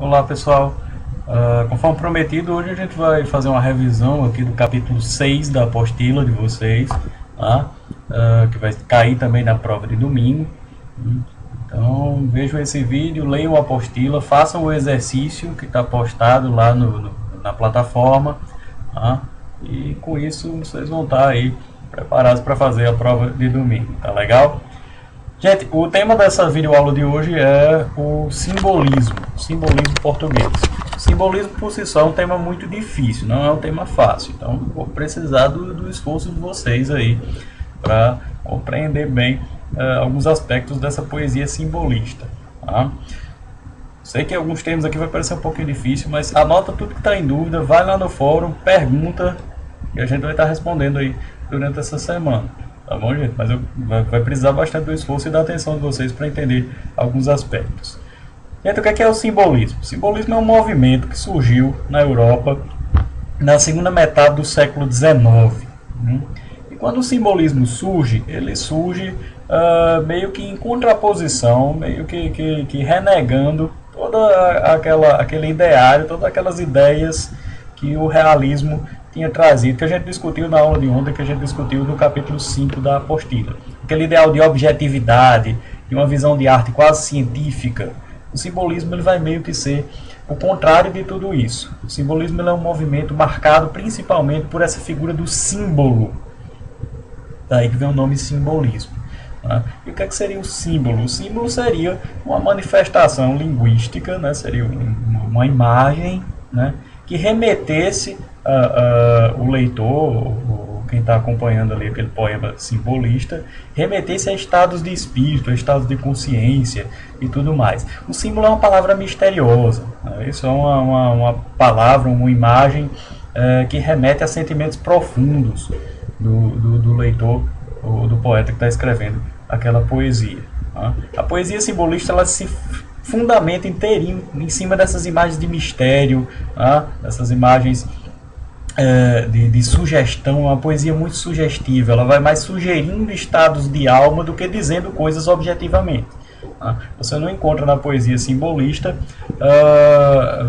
Olá pessoal, conforme prometido, hoje a gente vai fazer uma revisão aqui do capítulo 6 da apostila de vocês, tá? Que vai cair também na prova de domingo. Então vejam esse vídeo, leiam a apostila, façam o exercício que está postado lá na plataforma, tá? E com isso vocês vão estar aí preparados para fazer a prova de domingo, tá legal? Gente, o tema dessa videoaula de hoje é o simbolismo português. O simbolismo por si só é um tema muito difícil, não é um tema fácil. Então vou precisar do esforço de vocês aí para compreender bem alguns aspectos dessa poesia simbolista. Tá? Sei que alguns termos aqui vai parecer um pouquinho difícil, mas anota tudo que está em dúvida, vai lá no fórum, pergunta e a gente vai estar respondendo aí durante essa semana. Tá bom, gente? Mas vai precisar bastante do esforço e da atenção de vocês para entender alguns aspectos. Gente, o que é o simbolismo? O simbolismo é um movimento que surgiu na Europa na segunda metade do século XIX. E quando o simbolismo surge, ele surge meio que em contraposição, meio que renegando aquele ideário, todas aquelas ideias que o realismo tinha trazido, que a gente discutiu na aula de ontem, que a gente discutiu no capítulo 5 da apostila. Aquele ideal de objetividade, de uma visão de arte quase científica. O simbolismo ele vai meio que ser o contrário de tudo isso. O simbolismo ele é um movimento marcado principalmente por essa figura do símbolo. Daí que vem o nome simbolismo. Né? E o que seria o símbolo? O símbolo seria uma manifestação linguística, né? Seria uma imagem, né? Que remetesse o leitor, quem está acompanhando ali aquele poema simbolista, remetesse a estados de espírito, a estados de consciência e tudo mais. O símbolo é uma palavra misteriosa, né? Isso é uma palavra, uma imagem que remete a sentimentos profundos do leitor ou do poeta que está escrevendo aquela poesia. Né? A poesia simbolista ela se fundamenta inteirinho em cima dessas imagens de mistério, dessas imagens de sugestão, uma poesia muito sugestiva. Ela vai mais sugerindo estados de alma do que dizendo coisas objetivamente. Você não encontra na poesia simbolista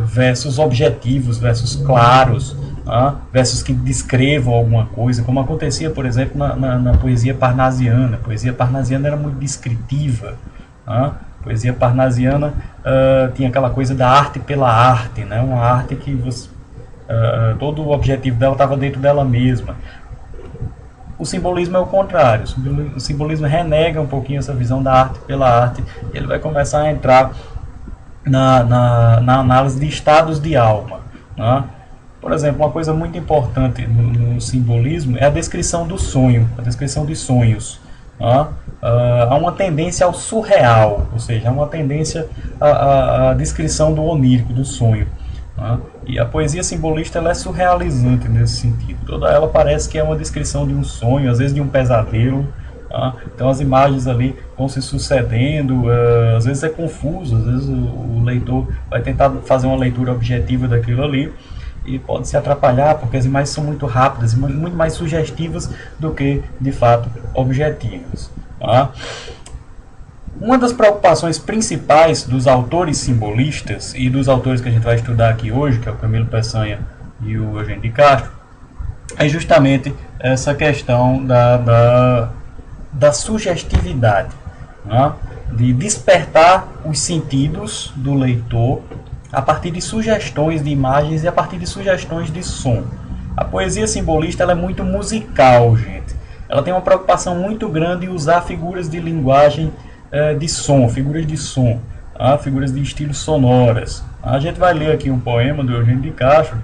versos objetivos, versos claros, versos que descrevam alguma coisa, como acontecia, por exemplo, na poesia parnasiana. A poesia parnasiana era muito descritiva. A poesia parnasiana tinha aquela coisa da arte pela arte, né? Uma arte que todo o objetivo dela estava dentro dela mesma. O simbolismo é o contrário. O simbolismo renega um pouquinho essa visão da arte pela arte. E ele vai começar a entrar na análise de estados de alma. Né? Por exemplo, uma coisa muito importante no simbolismo é a descrição do sonho, a descrição de sonhos. Há uma tendência ao surreal, ou seja, há uma tendência à descrição do onírico, do sonho. E a poesia simbolista ela é surrealizante nesse sentido. Toda ela parece que é uma descrição de um sonho, às vezes de um pesadelo. Então as imagens ali vão se sucedendo, às vezes é confuso, às vezes o leitor vai tentar fazer uma leitura objetiva daquilo ali e pode se atrapalhar porque as imagens são muito rápidas e muito mais sugestivas do que de fato objetivas. Uma das preocupações principais dos autores simbolistas e dos autores que a gente vai estudar aqui hoje, que é o Camilo Peçanha e o Eugênio de Castro, é justamente essa questão da sugestividade, de despertar os sentidos do leitor a partir de sugestões de imagens e a partir de sugestões de som. A poesia simbolista ela é muito musical, gente. Ela tem uma preocupação muito grande em usar figuras de linguagem de som, figuras de som, figuras de estilos sonoras. A gente vai ler aqui um poema do Eugênio de Castro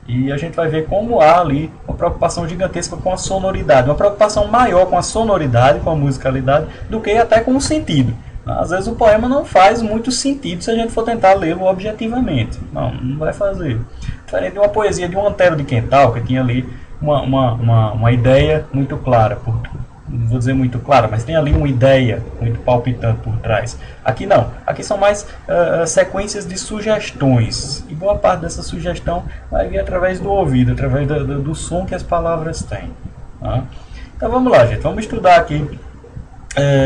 e a gente vai ver como há ali uma preocupação gigantesca com a sonoridade, uma preocupação maior com a sonoridade, com a musicalidade, do que até com o sentido. Às vezes o poema não faz muito sentido se a gente for tentar lê-lo objetivamente. Não vai fazer. Diferente de uma poesia de um Antero de Quental, que tinha ali uma ideia muito clara, não vou dizer muito clara, mas tem ali uma ideia muito palpitante por trás. Aqui não, aqui são mais sequências de sugestões, e boa parte dessa sugestão vai vir através do ouvido, através do som que as palavras têm. Então vamos lá, gente, vamos estudar aqui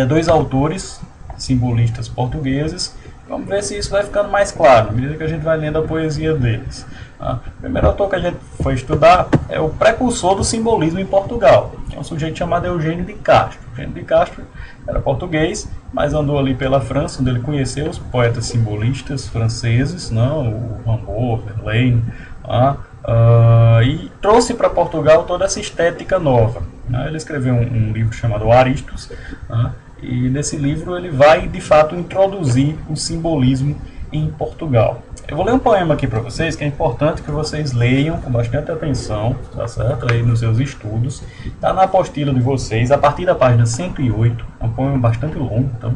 dois autores simbolistas portugueses Vamos ver se isso vai ficando mais claro, à medida que a gente vai lendo a poesia deles. O primeiro autor que a gente foi estudar é o precursor do simbolismo em Portugal. É um sujeito chamado Eugênio de Castro. Eugênio de Castro era português, mas andou ali pela França, onde ele conheceu os poetas simbolistas franceses, o Rimbaud, Verlaine, e trouxe para Portugal toda essa estética nova. Ele escreveu um livro chamado Aristos, e nesse livro ele vai, de fato, introduzir o simbolismo em Portugal. Eu vou ler um poema aqui para vocês, que é importante que vocês leiam com bastante atenção, tá certo? Aí nos seus estudos. Está na apostila de vocês, a partir da página 108. É um poema bastante longo, então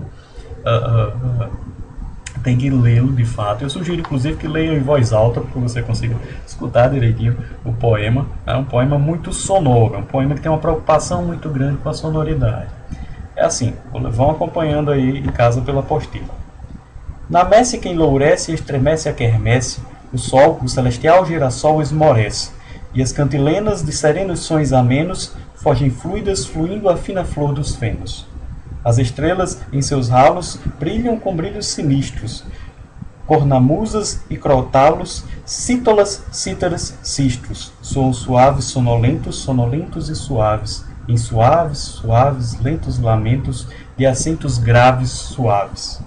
tem que lê-lo de fato. Eu sugiro, inclusive, que leiam em voz alta, para que você consiga escutar direitinho o poema. É um poema muito sonoro, é um poema que tem uma preocupação muito grande com a sonoridade. É assim, vão acompanhando aí em casa pela apostila. Na messe que enlourece e estremece a quermesse, o sol, o celestial girassol esmorece, e as cantilenas de serenos sons amenos fogem fluidas fluindo a fina flor dos fenos. As estrelas, em seus ralos, brilham com brilhos sinistros, cornamusas e crotalos, cítolas, cítaras, cistros, soam suaves, sonolentos, sonolentos e suaves, em suaves, suaves, lentos lamentos de acentos graves, suaves.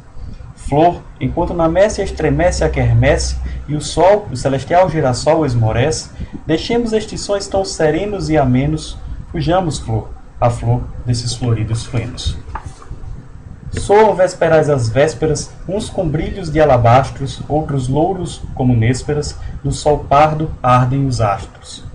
Flor, enquanto na messe estremece a quermesse, e o sol, o celestial girassol esmorece, deixemos estes sons tão serenos e amenos, fujamos, flor, a flor desses floridos flenos. Soam vesperais as vésperas, uns com brilhos de alabastros, outros louros como nésperas, no sol pardo ardem os astros.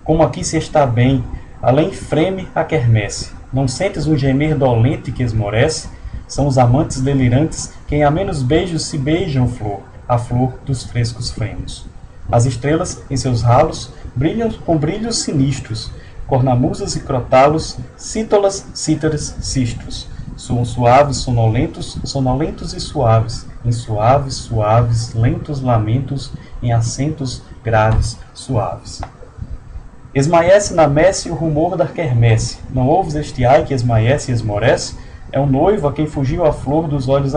Como aqui se está bem, além freme a quermesse, não sentes um gemer dolente que esmorece? São os amantes delirantes que em amenos beijos se beijam, flor, a flor dos frescos frenos. As estrelas, em seus ralos, brilham com brilhos sinistros, cornamusas e crotalos, cítolas, cítaras, cistros. Soam suaves, sonolentos, sonolentos e suaves, em suaves, suaves, lentos lamentos, em acentos graves, suaves. Esmaece na messe o rumor da quermesse, não ouves este ai que esmaece e esmorece? É um noivo a quem fugiu a flor dos olhos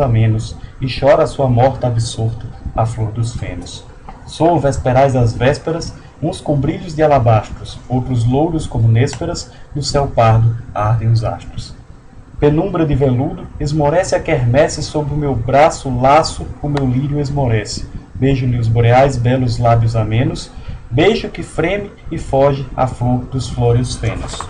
amenos, e chora a sua morta absorta, a flor dos fenos. Soam vesperais as vésperas, uns com brilhos de alabastros, outros louros como nésperas, no céu pardo ardem os astros. Penumbra de veludo, esmorece a quermesse sob o meu braço laço, o meu lírio esmorece. Beijo-lhe os boreais belos lábios amenos, beijo que freme e foge a flor dos flóreos fenos.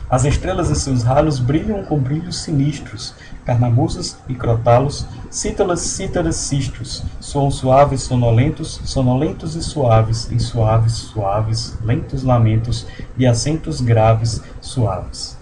As estrelas em seus ralos brilham com brilhos sinistros, carnamusas e crotalos, cítalas, cítaras, cistros, soam suaves, sonolentos, sonolentos e suaves, em suaves, suaves, lentos lamentos, de acentos graves, suaves.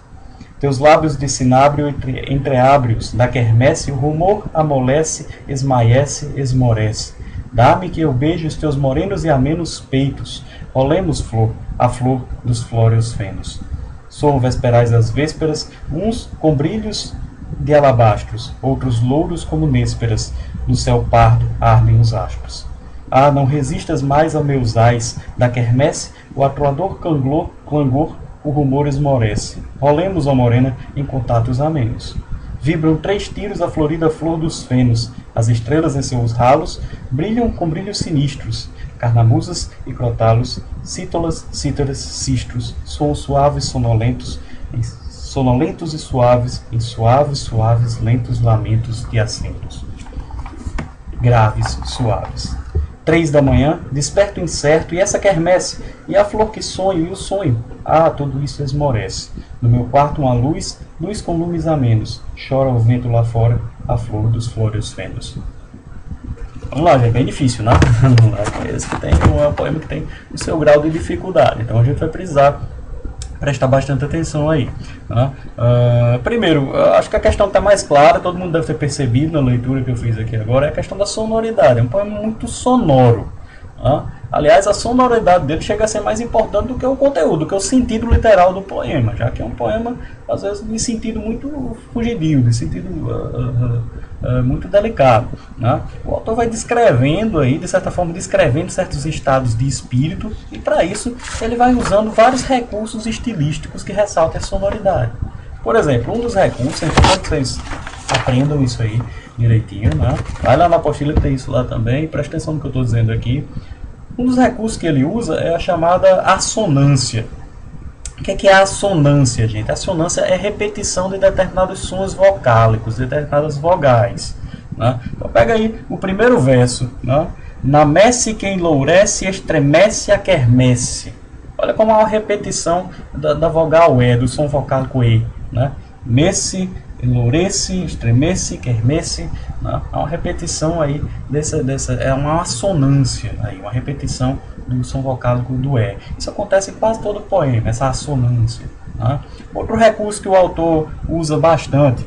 Teus lábios de cinábrio entreábrios, da quermesse o rumor amolece, esmaece, esmorece. Dá-me que eu beije os teus morenos e amenos peitos, olemos, flor, a flor dos flóreos fenos. Soam vesperais as vésperas, uns com brilhos de alabastros, outros louros como nésperas, no céu pardo ardem os astros. Ah, não resistas mais ao meus ais, da quermesse, o atroador clangor, o rumor esmorece. Rolemos, ó morena, em contatos amenos. Vibram 3 tiros a florida flor dos fenos, as estrelas em seus ralos brilham com brilhos sinistros, carnamusas e crotalos, cítolas, cítaras, cistros, soam suaves, sonolentos e suaves, em suaves, suaves, lentos lamentos de acentos graves, suaves. 3 da manhã, desperto incerto, e essa quermesse, e a flor que sonho, e o sonho, ah, tudo isso esmorece. No meu quarto uma luz, luz com lumes amenos, chora o vento lá fora, a flor dos flóreos fenos. Vamos lá, é bem difícil, né? Esse que tem, é um poema que tem o seu grau de dificuldade, então a gente vai precisar prestar bastante atenção aí. Né? Primeiro, acho que a questão está mais clara, todo mundo deve ter percebido na leitura que eu fiz aqui agora, é a questão da sonoridade. É um poema muito sonoro. Né? Aliás, a sonoridade dele chega a ser mais importante do que o conteúdo, do que o sentido literal do poema, já que é um poema, às vezes, de sentido muito fugidio, de sentido muito delicado. Né? O autor vai descrevendo aí, de certa forma, descrevendo certos estados de espírito, e para isso ele vai usando vários recursos estilísticos que ressaltam a sonoridade. Por exemplo, um dos recursos, é importante vocês Aprendam isso aí direitinho, né? Vai lá na apostila que tem isso lá também, presta atenção no que eu estou dizendo aqui. Um dos recursos que ele usa é a chamada assonância. O que é a assonância, gente? A assonância é repetição de determinados sons vocálicos, de determinadas vogais. Né? Então pega aí o primeiro verso. Né? Na messe que enlourece, estremece a quermesse. Olha como é uma repetição da vogal E, do som vocálico E. Né? Messe, enlourece, estremece, quermesse. Né? É uma repetição aí, é uma assonância, aí, uma repetição do som vocálico do E. Isso acontece em quase todo o poema, essa assonância. Né? Outro recurso que o autor usa bastante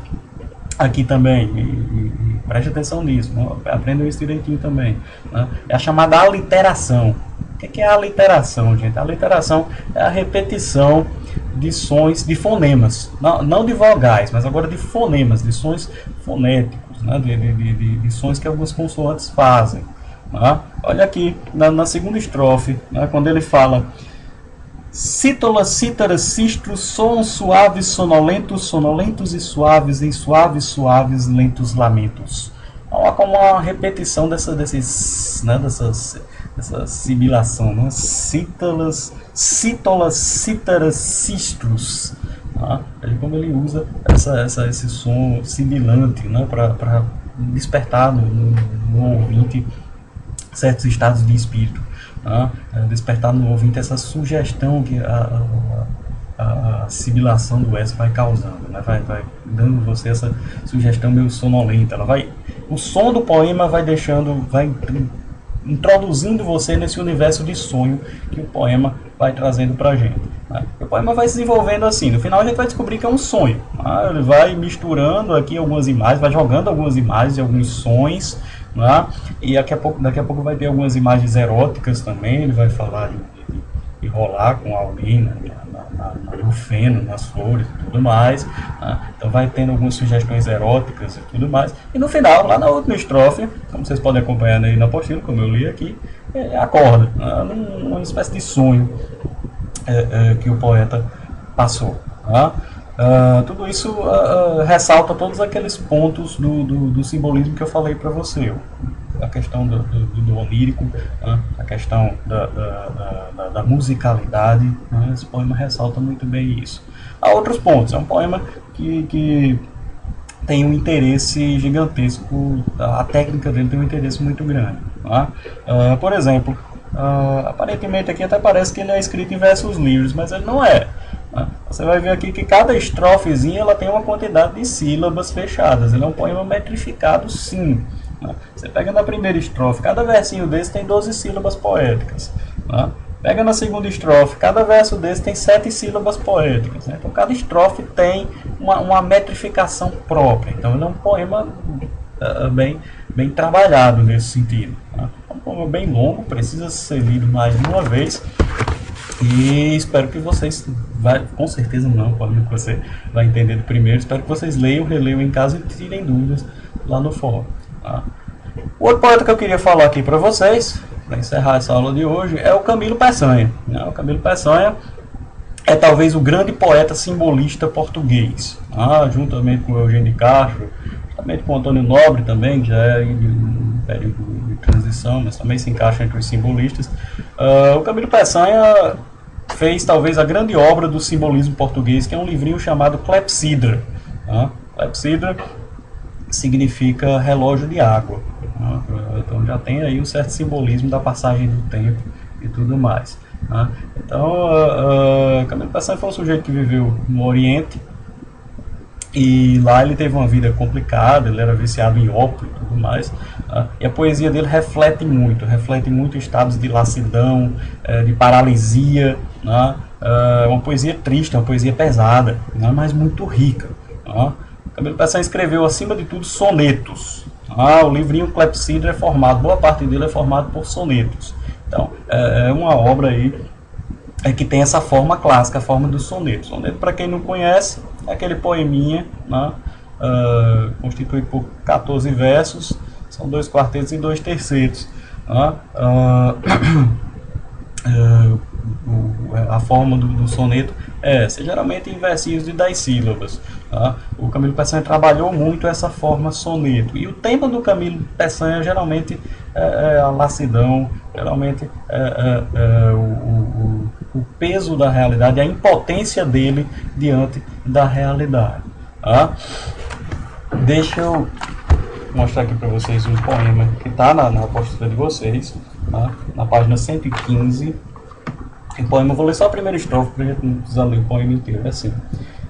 aqui também, e preste atenção nisso, né? Aprendam isso direitinho também, né? É a chamada aliteração. O que é a aliteração, gente? A aliteração é a repetição de sons, de fonemas, não de vogais, mas agora de fonemas, de sons fonéticos, né? de sons que algumas consoantes fazem. Né? Olha aqui, na segunda estrofe, né? Quando ele fala: cítola, cítaras, cistros, soam suaves, sonolentos, sonolentos e suaves, em suaves, suaves, lentos lamentos. Olha como uma repetição dessa sibilação, né? Cítalas, cítolas, cítaras, cistros. Tá? Como ele usa esse som sibilante, né? Para despertar no ouvinte certos estados de espírito. Tá? Despertar no ouvinte essa sugestão que a sibilação do S vai causando, né? vai dando você essa sugestão meio sonolenta. O som do poema vai introduzindo você nesse universo de sonho que o poema vai trazendo pra gente. Né? O poema vai se desenvolvendo assim, no final a gente vai descobrir que é um sonho. Né? Ele vai misturando aqui algumas imagens, vai jogando algumas imagens e alguns sons, né? E daqui a pouco vai ter algumas imagens eróticas também. Ele vai falar de rolar com alguém no feno, nas flores e tudo mais. Né? Então vai tendo algumas sugestões eróticas e tudo mais. E no final, lá na última estrofe, como vocês podem acompanhar aí na apostila, como eu li aqui, acorda, né? Uma espécie de sonho que o poeta passou. Né? Tudo isso ressalta todos aqueles pontos do simbolismo que eu falei para você. A questão do onírico, né? A questão da musicalidade. Né? Esse poema ressalta muito bem isso. Há outros pontos. É um poema que tem um interesse gigantesco. A técnica dele tem um interesse muito grande. Né? Por exemplo, aparentemente aqui até parece que ele é escrito em versos livres, mas ele não é. Você vai ver aqui que cada estrofezinha ela tem uma quantidade de sílabas fechadas. Ele é um poema metrificado, sim. Você pega na primeira estrofe, cada versinho desse tem 12 sílabas poéticas. Pega na segunda estrofe, cada verso desse tem 7 sílabas poéticas. Então cada estrofe tem uma metrificação própria. Então ele é um poema bem trabalhado nesse sentido. É um poema bem longo, precisa ser lido mais de uma vez. E espero que vocês, com certeza não, pode que você vai entender do primeiro, espero que vocês leiam, releiam em casa e tirem dúvidas lá no fórum. Tá? O outro poeta que eu queria falar aqui para vocês, para encerrar essa aula de hoje, é o Camilo Peçanha. Né? O Camilo Peçanha é talvez o grande poeta simbolista português, juntamente com o Eugênio de Castro, juntamente com o Antônio Nobre também, que já é de um período de transição, mas também se encaixa entre os simbolistas. O Camilo Peçanha fez talvez a grande obra do simbolismo português, que é um livrinho chamado Clepsydra. Clepsydra significa relógio de água. Então já tem aí um certo simbolismo da passagem do tempo e tudo mais. Então, Camilo Peçanha foi um sujeito que viveu no Oriente, e lá ele teve uma vida complicada, ele era viciado em ópio e tudo mais. E a poesia dele reflete muito estados de lassidão, de paralisia. Uma poesia triste, uma poesia pesada, mas muito rica. Camilo Peçanha escreveu, acima de tudo, sonetos. O livrinho Clepsydra é formado, boa parte dele é formado por sonetos. Então, é uma obra aí que tem essa forma clássica, a forma do soneto. Soneto, para quem não conhece, é aquele poeminha, constituído por 14 versos, são 2 quartetos e 2 tercetos. A forma do soneto essa, geralmente em versinhos de 10 sílabas. Tá? O Camilo Peçanha trabalhou muito essa forma soneto. E o tema do Camilo Peçanha geralmente é a lassidão, geralmente o peso da realidade, a impotência dele diante da realidade. Tá? Deixa eu mostrar aqui para vocês um poema que está na apostila de vocês, tá? Na página 115. O poema, eu vou ler só a primeira estrofe para a gente não precisar ler o poema inteiro. É assim: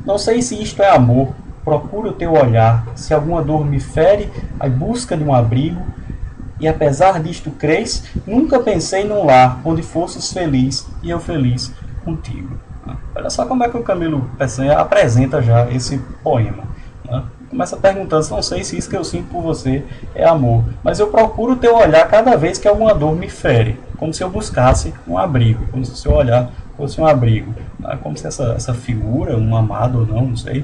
não sei se isto é amor, procuro o teu olhar, se alguma dor me fere, a busca de um abrigo, e apesar disto crês, nunca pensei num lar onde fosses feliz e eu feliz contigo. Olha só como é que o Camilo Peçanha apresenta já esse poema. Começa perguntando: não sei se isso que eu sinto por você é amor, mas eu procuro o teu olhar cada vez que alguma dor me fere, como se eu buscasse um abrigo, como se o seu olhar fosse um abrigo, como se essa figura, um amado ou não sei,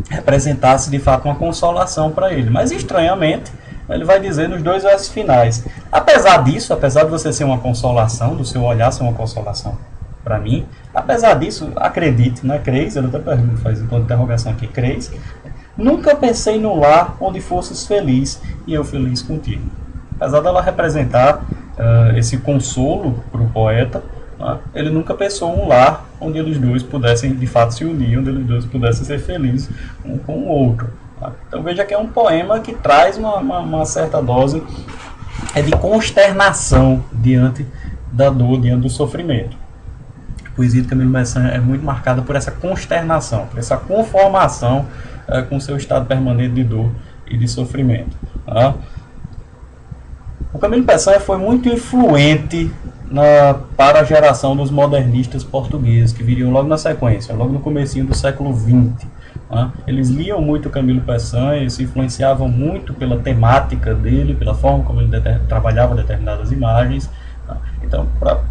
representasse de fato uma consolação para ele. Mas estranhamente, ele vai dizer nos 2 versos finais: apesar disso, apesar de você ser uma consolação, do seu olhar ser uma consolação para mim, apesar disso, acredite, não é creis? Ele até pergunta, faz um ponto de interrogação aqui: creis? Nunca pensei num lar onde fosses feliz e eu feliz contigo. Apesar dela representar esse consolo para o poeta, ele nunca pensou um lar onde eles dois pudessem de fato se unir, onde eles dois pudessem ser felizes um com o outro. Então veja que é um poema que traz uma certa dose de consternação diante da dor, diante do sofrimento. A poesia de Camilo Peçanha é muito marcada por essa consternação, por essa conformação com seu estado permanente de dor e de sofrimento. Tá? O Camilo Peçanha foi muito influente para a geração dos modernistas portugueses, que viriam logo na sequência, logo no comecinho do século XX. Tá? Eles liam muito o Camilo Peçanha e se influenciavam muito pela temática dele, pela forma como ele trabalhava determinadas imagens. Então,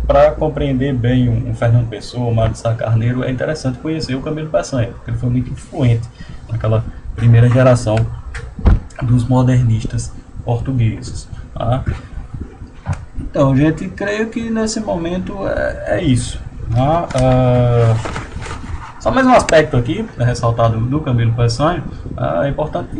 para compreender bem um Fernando Pessoa, um Mário de Sá Carneiro, é interessante conhecer o Camilo Peçanha, porque ele foi muito influente naquela primeira geração dos modernistas portugueses. Tá? Então, gente, creio que nesse momento é isso. Tá? Só mais um aspecto aqui, ressaltado do Camilo Peçanha, é importante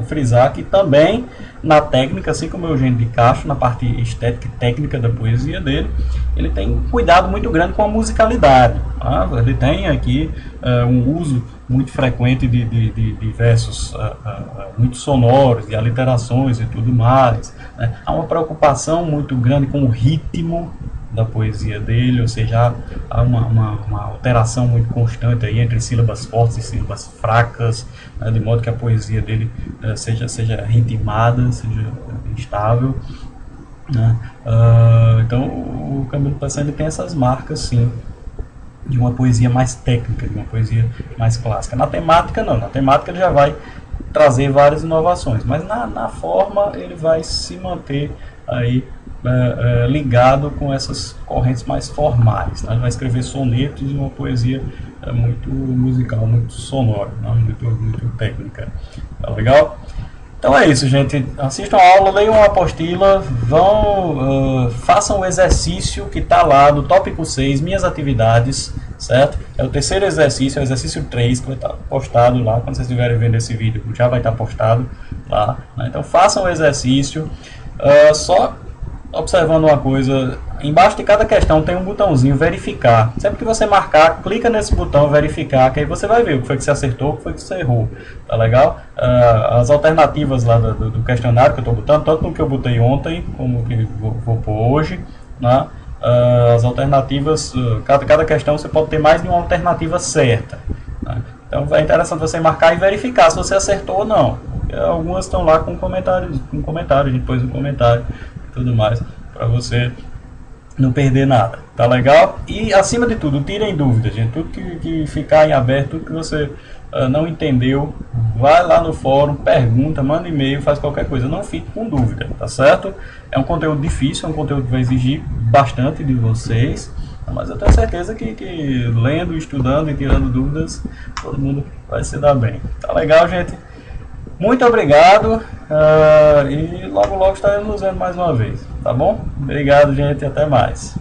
frisar que também na técnica, assim como o Eugênio de Castro, na parte estética e técnica da poesia dele, ele tem um cuidado muito grande com a musicalidade. Tá? Ele tem aqui um uso muito frequente de versos muito sonoros, de aliterações e tudo mais. Né? Há uma preocupação muito grande com o ritmo da poesia dele, ou seja, há uma alteração muito constante aí entre sílabas fortes e sílabas fracas, né, de modo que a poesia dele seja ritmada, seja estável. Né? Então o Camilo Peçanha tem essas marcas, sim, de uma poesia mais técnica, de uma poesia mais clássica. Na temática não, na temática ele já vai trazer várias inovações, mas na forma ele vai se manter aí ligado com essas correntes mais formais. Né? Ele vai escrever sonetos e uma poesia muito musical, muito sonora, né? muito técnica. Tá legal? Então é isso, gente. Assistam a aula, leiam a apostila, façam o exercício que está lá no tópico 6, minhas atividades, certo? É o terceiro exercício, é o exercício 3, que vai estar postado lá. Quando vocês estiverem vendo esse vídeo, já vai estar postado lá. Né? Então façam o exercício. Só observando uma coisa, embaixo de cada questão tem um botãozinho verificar. Sempre que você marcar, clica nesse botão verificar, que aí você vai ver o que foi que você acertou, o que foi que você errou. Tá legal? As alternativas lá do questionário que eu estou botando, tanto no que eu botei ontem, como que vou pôr hoje, né? As alternativas, cada questão você pode ter mais de uma alternativa certa. Né? Então é interessante você marcar e verificar se você acertou ou não. Algumas estão lá com comentário, a gente pôs um comentário e tudo mais, para você não perder nada, tá legal? E acima de tudo, tirem dúvidas, gente. Tudo que ficar em aberto, tudo que você não entendeu, vai lá no fórum, pergunta, manda e-mail, faz qualquer coisa, não fique com dúvida, tá certo? É um conteúdo difícil, é um conteúdo que vai exigir bastante de vocês, mas eu tenho certeza que lendo, estudando e tirando dúvidas, todo mundo vai se dar bem. Tá legal, gente? Muito obrigado e logo estaremos nos vendo mais uma vez, tá bom? Obrigado, gente, e até mais.